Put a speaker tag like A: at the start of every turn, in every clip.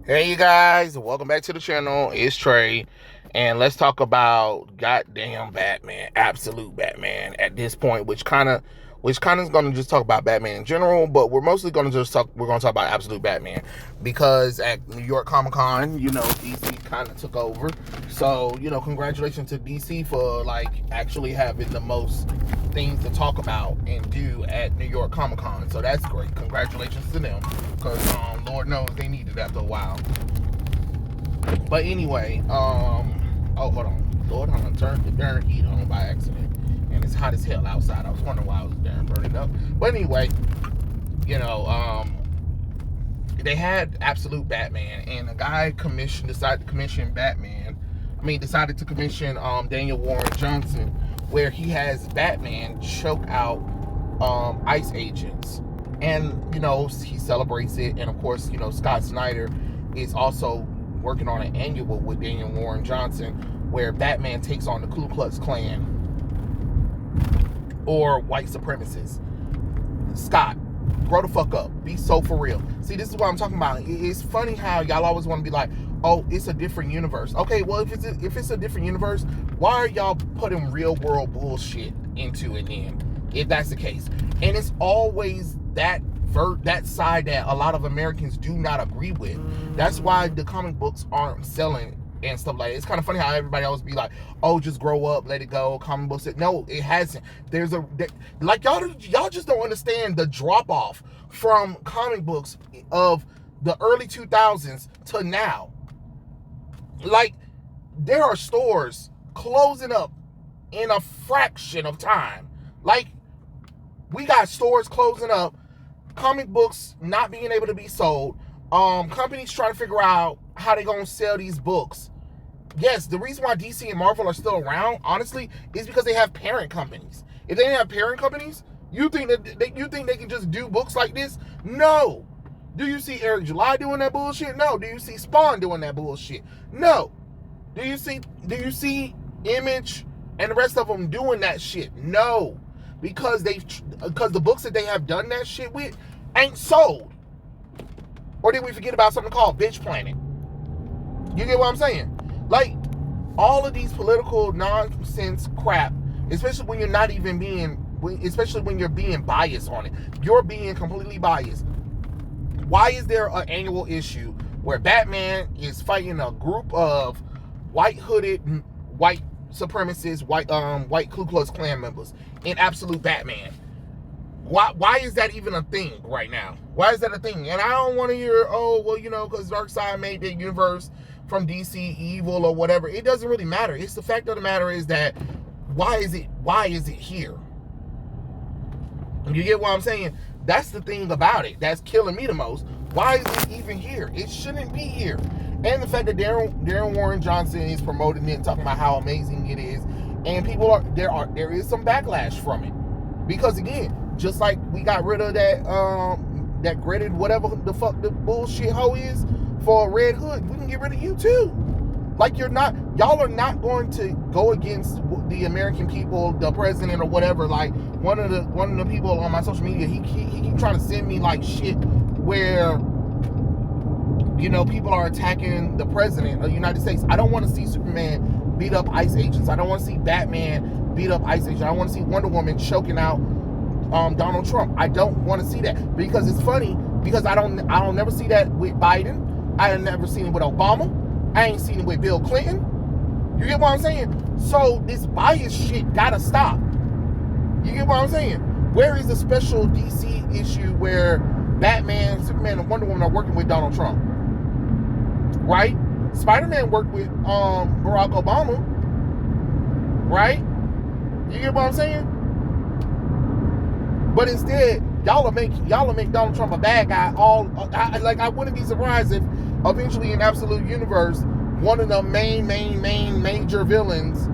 A: Hey you guys, welcome back to the channel. It's Trey, and let's talk about goddamn Batman, absolute Batman at this point, which kind of is going to just talk about Batman in general, but we're mostly going to we're going to talk about absolute Batman because at New York Comic Con, DC kind of took over. So, congratulations to DC for like actually having the most things to talk about and do at New York Comic Con. So that's great. Congratulations to them because Lord knows they needed after a while. But anyway, oh hold on, Lord, hold on, turned the darn heat on by accident, and it's hot as hell outside. I was wondering why I was darn burning up. But anyway, you know, they had absolute Batman, and a guy decided to commission Daniel Warren Johnson, where he has Batman choke out ICE agents, and he celebrates it. And of course, Scott Snyder is also working on an annual with Daniel Warren Johnson where Batman takes on the Ku Klux Klan or white supremacists. Scott, grow the fuck up. Be so for real. See, this is what I'm talking about. It's funny how y'all always want to be like, oh, it's a different universe. Okay, well, if it's a different universe, why are y'all putting real world bullshit into it then, if that's the case? And it's always that side that a lot of Americans do not agree with. That's why the comic books aren't selling and stuff like that. It's kind of funny how everybody else be like, oh, just grow up, let it go, comic books. No, it hasn't. Like y'all just don't understand the drop off from comic books of the early 2000s to now. Like, there are stores closing up in a fraction of time. Like, we got stores closing up, comic books not being able to be sold, companies trying to figure out how they're gonna sell these books. Yes, the reason why DC and Marvel are still around, honestly, is because they have parent companies. If they didn't have parent companies, you think they can just do books like this? No. Do you see Eric July doing that bullshit? No. Do you see Spawn doing that bullshit? No. Do you see Image and the rest of them doing that shit? No. Because the books that they have done that shit with ain't sold. Or did we forget about something called Bitch Planet? You get what I'm saying? Like, all of these political nonsense crap, especially when you're being biased on it. You're being completely biased. Why is there an annual issue where Batman is fighting a group of white supremacists, white Ku Klux Klan members in absolute Batman? Why is that even a thing right now? Why is that a thing? And I don't want to hear, oh, well, because Darkseid made the universe from DC evil or whatever. It doesn't really matter. It's the fact of the matter is that why is it here? You get what I'm saying? That's the thing about it that's killing me the most. Why is it even here? It shouldn't be here. And the fact that Darren Warren Johnson is promoting it and talking about how amazing it is, and there is some backlash from it. Because again, just like we got rid of that graded whatever the fuck the bullshit hoe is for Red Hood, we can get rid of you too. Like, y'all are not going to go against the American people, the president or whatever. Like, one of the people on my social media, he keep trying to send me like shit where people are attacking the president of the United States. I don't want to see Superman beat up ICE agents. I don't want to see Batman beat up ICE agents. I don't want to see Wonder Woman choking out Donald Trump. I don't want to see that, because it's funny, because I don't never see that with Biden. I have never seen it with Obama. I ain't seen it with Bill Clinton. You get what I'm saying? So this bias shit gotta stop. You get what I'm saying? Where is the special DC issue where Batman, Superman, and Wonder Woman are working with Donald Trump? Right? Spider-Man worked with Barack Obama. Right? You get what I'm saying? But instead, y'all will make Donald Trump a bad guy. I wouldn't be surprised if eventually in Absolute Universe, one of the main major villains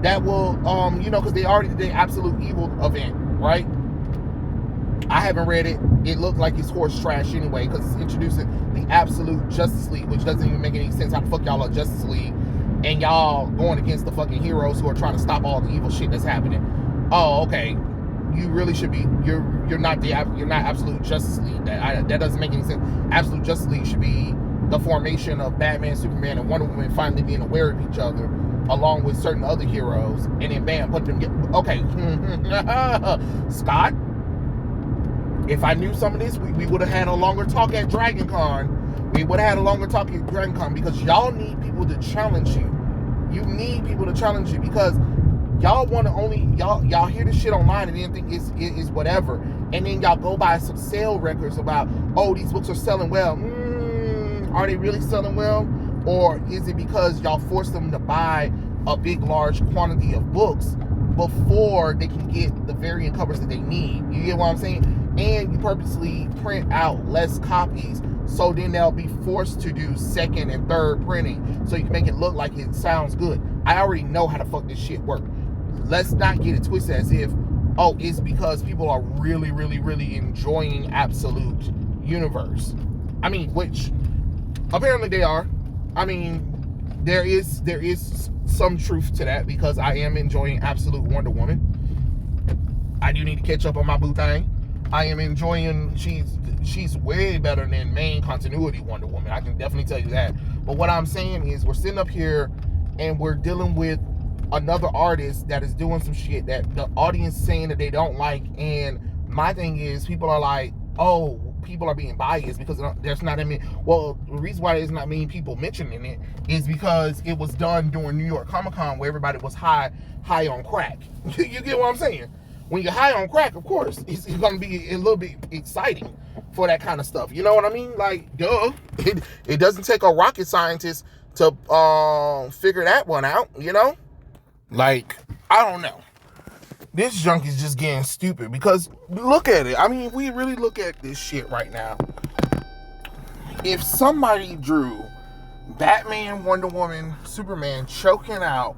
A: that will because they already did the Absolute Evil event, right? I haven't read it. It looked like it's horse trash anyway, because it's introducing the Absolute Justice League, which doesn't even make any sense. How the fuck y'all are Justice League and y'all going against the fucking heroes who are trying to stop all the evil shit that's happening? Oh, okay. You really should be. You're not Absolute Justice League. That doesn't make any sense. Absolute Justice League should be the formation of Batman, Superman, and Wonder Woman finally being aware of each other, along with certain other heroes, and then bam, put them together. Okay, Scott, if I knew some of this, we would have had a longer talk at DragonCon. We would have had a longer talk at DragonCon, because y'all need people to challenge you. You need people to challenge you, because y'all want to only, y'all hear this shit online and then think it's whatever. And then y'all go by some sale records about, oh, these books are selling well. Are they really selling well? Or is it because y'all force them to buy a big, large quantity of books before they can get the variant covers that they need? You get what I'm saying? And you purposely print out less copies, so then they'll be forced to do second and third printing, so you can make it look like it sounds good. I already know how the fuck this shit works. Let's not get it twisted as if, oh, it's because people are really, really, really enjoying Absolute Universe. I mean, which apparently they are. I mean, there is some truth to that, because I am enjoying Absolute Wonder Woman. I do need to catch up on my boo thing. I am enjoying, she's way better than main continuity Wonder Woman. I can definitely tell you that. But what I'm saying is, we're sitting up here and we're dealing with another artist that is doing some shit that the audience saying that they don't like. And my thing is, people are like, oh, people are being biased because there's not any. Well, the reason why there's not many people mentioning it is because it was done during New York Comic Con, where everybody was high on crack. You get what I'm saying? When you're high on crack, of course, it's going to be a little bit exciting for that kind of stuff. You know what I mean? Like, duh. It doesn't take a rocket scientist to figure that one out, you know? Like, I don't know. This junk is just getting stupid, because look at it. I mean, we really look at this shit right now. If somebody drew Batman, Wonder Woman, Superman choking out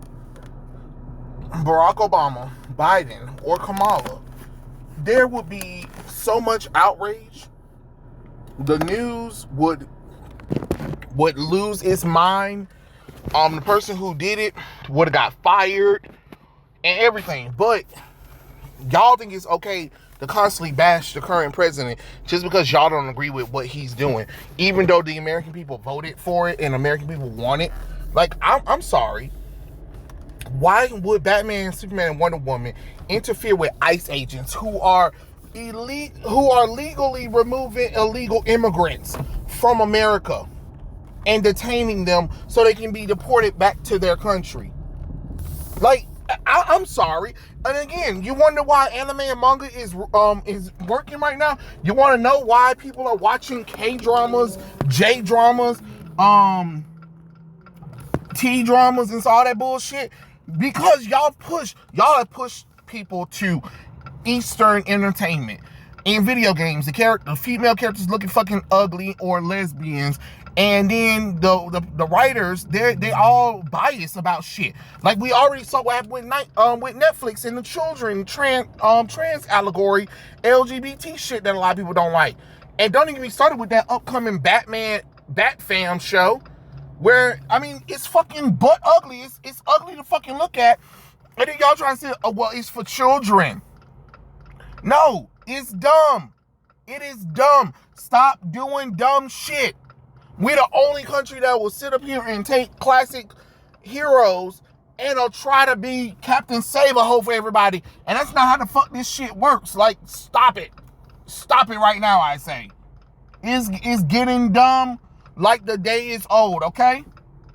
A: Barack Obama, Biden, or Kamala, there would be so much outrage. The news would lose its mind. The person who did it would have got fired and everything. But y'all think it's okay to constantly bash the current president just because y'all don't agree with what he's doing, even though the American people voted for it and American people want it. Like, I'm sorry. Why would Batman, Superman, and Wonder Woman interfere with ICE agents who are legally removing illegal immigrants from America and detaining them so they can be deported back to their country? Like, I'm sorry. And again, you wonder why anime and manga is working right now? You want to know why people are watching K-dramas, J-dramas, T-dramas, and all that bullshit? Because y'all have pushed people to Eastern entertainment. In video games, the female characters looking fucking ugly or lesbians, and then the writers, they all biased about shit. Like, we already saw what happened with Netflix and the children trans allegory, LGBT shit that a lot of people don't like. And don't even get me started with that upcoming Batman Batfam show, where, I mean, it's fucking butt ugly. It's ugly to fucking look at. And then y'all trying to say, oh, well, it's for children. No, it's dumb. It is dumb. Stop doing dumb shit. We're the only country that will sit up here and take classic heroes and they'll try to be Captain Save-A-Ho for everybody. And that's not how the fuck this shit works. Like, stop it. Stop it right now, I say. It's getting dumb like the day is old, okay?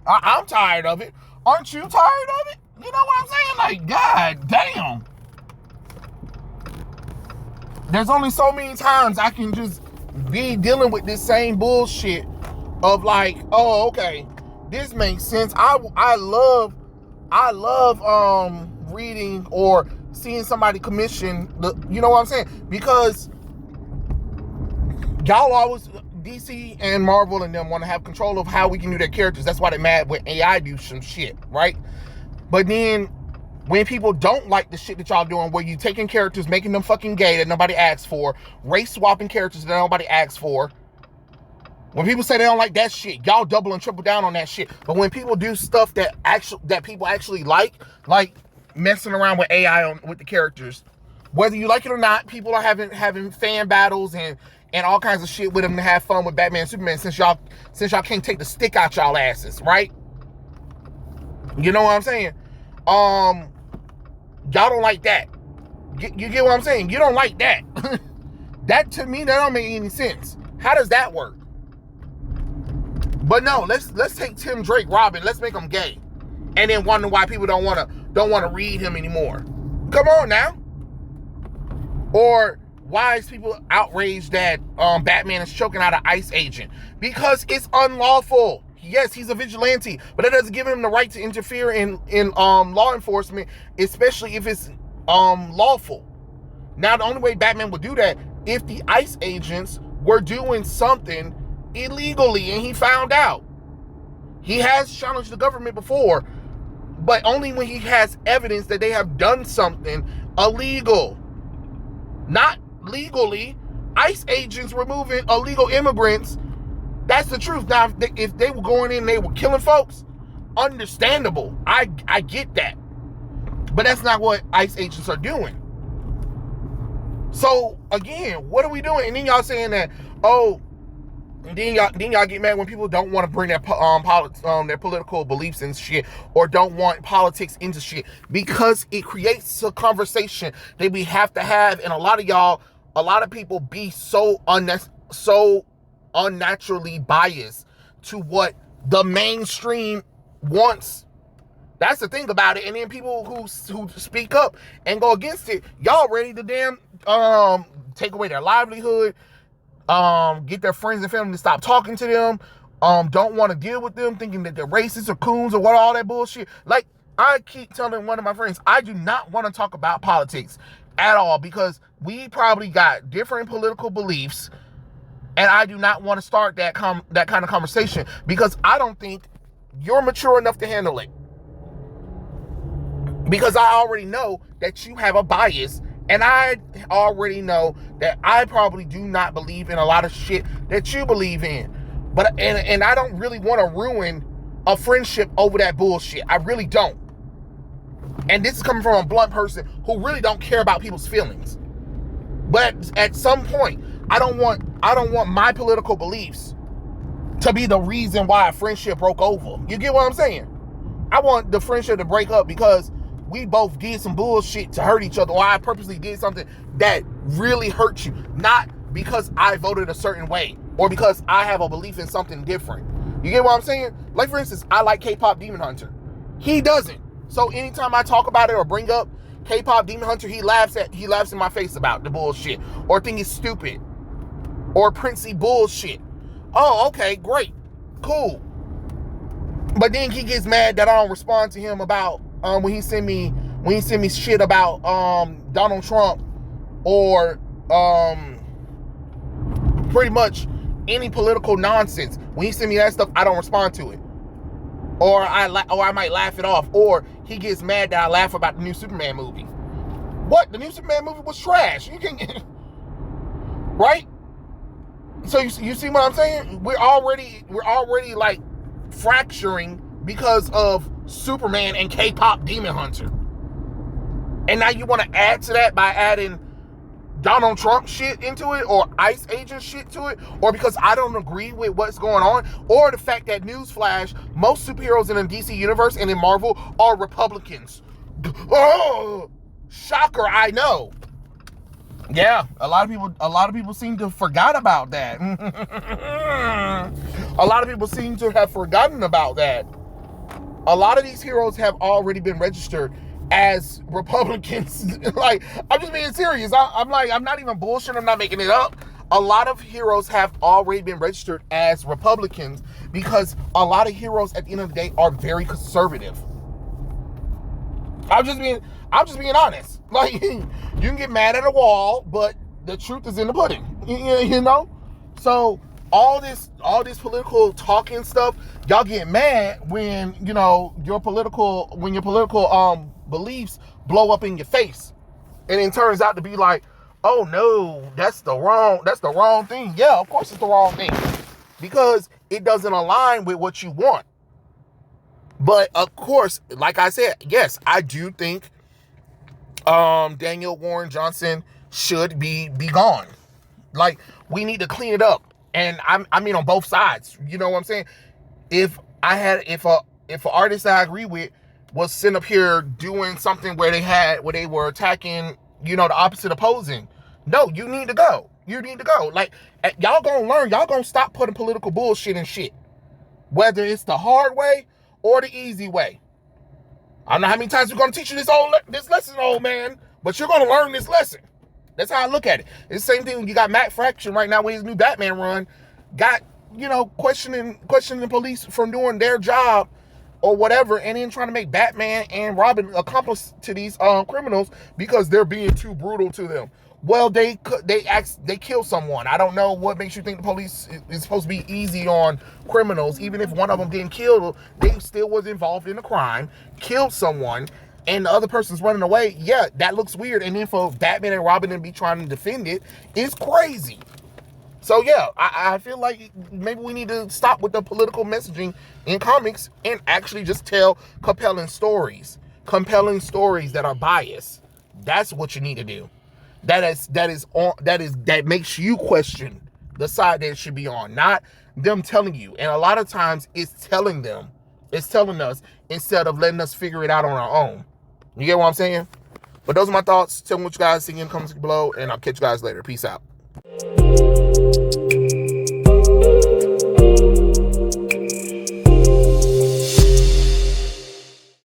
A: I'm tired of it. Aren't you tired of it? You know what I'm saying? Like, god damn. There's only so many times I can just be dealing with this same bullshit of like, oh, okay, this makes sense. I love reading or seeing somebody commission you know what I'm saying? Because y'all always, DC and Marvel and them, want to have control of how we can do their characters. That's why they're mad when AI do some shit, right? But then when people don't like the shit that y'all doing, where you taking characters, making them fucking gay that nobody asked for, race swapping characters that nobody asked for, when people say they don't like that shit, y'all double and triple down on that shit. But when people do stuff that people actually like messing around with AI with the characters, whether you like it or not, people are having fan battles and and all kinds of shit with him to have fun with Batman and Superman since y'all can't take the stick out y'all asses, right? You know what I'm saying? Y'all don't like that. You get what I'm saying? You don't like that. That, to me, that don't make any sense. How does that work? But no, let's take Tim Drake, Robin, let's make him gay, and then wonder why people don't want to read him anymore. Come on now. Or why is people outraged that Batman is choking out an ICE agent? Because it's unlawful. Yes, he's a vigilante, but that doesn't give him the right to interfere in law enforcement, especially if it's lawful. Now, the only way Batman would do that if the ICE agents were doing something illegally and he found out. He has challenged the government before, but only when he has evidence that they have done something illegal. Not legally. ICE agents removing illegal immigrants. That's the truth. Now, if they were going in and they were killing folks, understandable. I get that. But that's not what ICE agents are doing. So, again, what are we doing? And then y'all saying that, then y'all get mad when people don't want to bring their political beliefs and shit, or don't want politics into shit, because it creates a conversation that we have to have. And a lot of people be so unnaturally biased to what the mainstream wants. That's the thing about it. And then people who speak up and go against it, y'all ready to damn take away their livelihood, get their friends and family to stop talking to them, don't want to deal with them, thinking that they're racist or coons or what, all that bullshit. Like, I keep telling one of my friends, I do not want to talk about politics at all, because we probably got different political beliefs, and I do not want to start that kind of conversation, because I don't think you're mature enough to handle it. Because I already know that you have a bias, and I already know that I probably do not believe in a lot of shit that you believe in. But and I don't really want to ruin a friendship over that bullshit. I really don't. And this is coming from a blunt person who really don't care about people's feelings. But at some point, I don't want my political beliefs to be the reason why a friendship broke over. You get what I'm saying? I want the friendship to break up because we both did some bullshit to hurt each other, or I purposely did something that really hurt you, not because I voted a certain way or because I have a belief in something different. You get what I'm saying? Like, for instance, I like K-pop Demon Hunter. He doesn't. So anytime I talk about it or bring up K-pop Demon Hunter, he laughs in my face about the bullshit, or think it's stupid, or princey bullshit. Oh, okay, great, cool. But then he gets mad that I don't respond to him about when he send me shit about Donald Trump, or pretty much any political nonsense. When he send me that stuff, I don't respond to it, or I might laugh it off. Or he gets mad that I laugh about the new Superman movie. What? The new Superman movie was trash. You can right? So you see what I'm saying? We're already like fracturing because of Superman and K-pop Demon Hunter. And now you want to add to that by adding Donald Trump shit into it, or ICE agent shit to it, or because I don't agree with what's going on, or the fact that, newsflash, most superheroes in the DC universe and in Marvel are Republicans. Oh, shocker, I know. Yeah, a lot of people seem to have forgot about that. A lot of people seem to have forgotten about that. A lot of these heroes have already been registered as Republicans. Like, I'm just being serious. I'm not even bullshitting. I'm not making it up. A lot of heroes have already been registered as Republicans, because a lot of heroes at the end of the day are very conservative. I'm just being honest. Like, you can get mad at a wall, but the truth is in the pudding. You know? So all this political talking stuff, y'all get mad when, you know, your political beliefs blow up in your face. And it turns out to be like, oh no, that's the wrong thing. Yeah, of course it's the wrong thing, because it doesn't align with what you want. But of course, like I said, yes, I do think Daniel Warren Johnson should be gone. Like, we need to clean it up. And I mean on both sides. You know what I'm saying? If an artist that I agree with was sitting up here doing something where they were attacking, the opposite opposing, no, you need to go. You need to go. Like, y'all gonna learn. Y'all gonna stop putting political bullshit in shit. Whether it's the hard way or the easy way. I don't know how many times we're gonna teach you this lesson, old man, but you're gonna learn this lesson. That's how I look at it. It's the same thing when you got Matt Fraction right now with his new Batman run, got, questioning the police from doing their job or whatever, and then trying to make Batman and Robin accomplice to these criminals because they're being too brutal to them. Well, they kill someone. I don't know what makes you think the police is supposed to be easy on criminals. Even if one of them didn't kill, they still was involved in a crime, killed someone, and the other person's running away. Yeah, that looks weird. And then for Batman and Robin to be trying to defend it is crazy. So yeah, I feel like maybe we need to stop with the political messaging in comics and actually just tell compelling stories that are biased. That's what you need to do. That makes you question the side that it should be on, not them telling you. And a lot of times it's telling us instead of letting us figure it out on our own. You get what I'm saying? But those are my thoughts. Tell me what you guys think in the comments below, and I'll catch you guys later. Peace out.